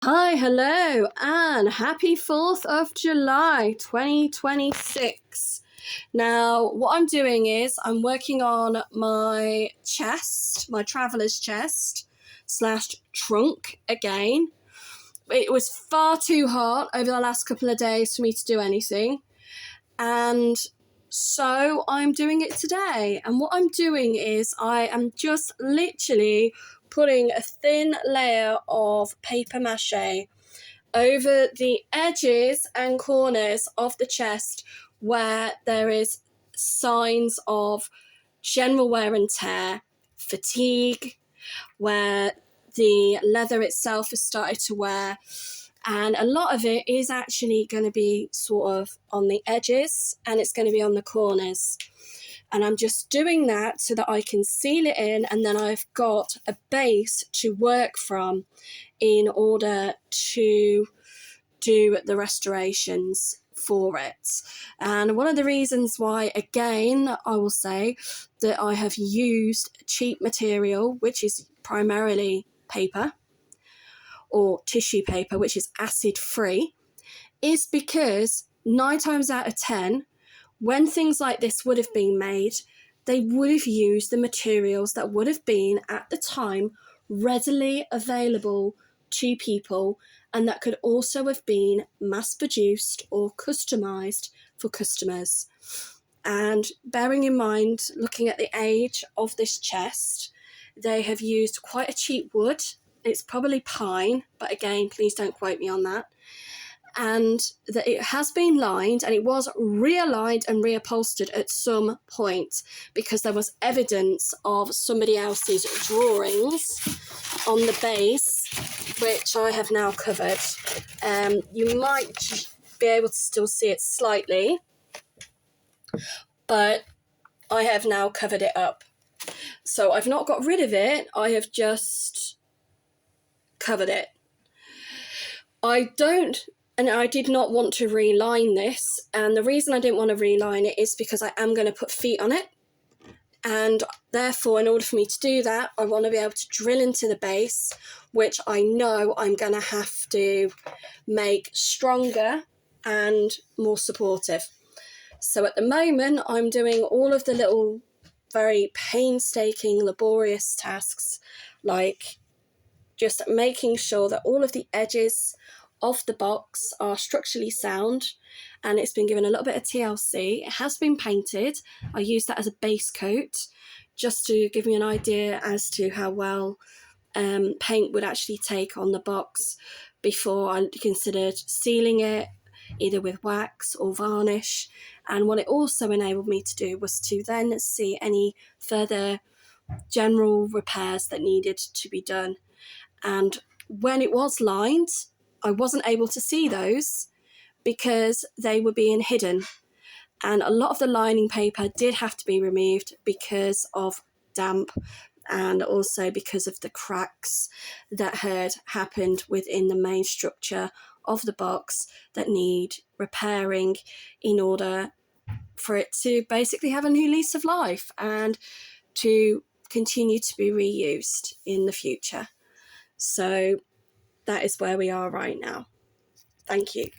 Hi, hello, and happy 4th of July 2026. Now, what I'm doing is I'm working on my chest, my traveller's chest / trunk again. It was far too hot over the last couple of days for me to do anything, and so I'm doing it today. And what I'm doing is I am just literally putting a thin layer of paper mache over the edges and corners of the chest where there is signs of general wear and tear, fatigue, where the leather itself has started to wear, and a lot of it is actually going to be sort of on the edges and it's going to be on the corners. And I'm just doing that so that I can seal it in, and then I've got a base to work from in order to do the restorations for it. And one of the reasons why, again, I will say that I have used cheap material, which is primarily paper or tissue paper, which is acid free, is because 9 times out of 10, when things like this would have been made, they would have used the materials that would have been at the time readily available to people, and that could also have been mass produced or customized for customers. And bearing in mind, looking at the age of this chest, they have used quite a cheap wood. It's probably pine, but again, please don't quote me on that. And that it has been lined, and it was realigned and reupholstered at some point because there was evidence of somebody else's drawings on the base, which I have now covered. You might be able to still see it slightly, but I have now covered it up. So I've not got rid of it, I have just covered it. I did not want to reline this, and the reason I didn't want to reline it is because I am going to put feet on it, and therefore in order for me to do that I want to be able to drill into the base, which I know I'm going to have to make stronger and more supportive. So at the moment I'm doing all of the little very painstaking laborious tasks, like just making sure that all of the edges of the box are structurally sound, and it's been given a little bit of TLC. It has been painted. I use that as a base coat just to give me an idea as to how well paint would actually take on the box before I considered sealing it either with wax or varnish. And what it also enabled me to do was to then see any further general repairs that needed to be done. And when it was lined, I wasn't able to see those because they were being hidden. And a lot of the lining paper did have to be removed because of damp and also because of the cracks that had happened within the main structure of the box that need repairing in order for it to basically have a new lease of life and to continue to be reused in the future. So that is where we are right now. Thank you.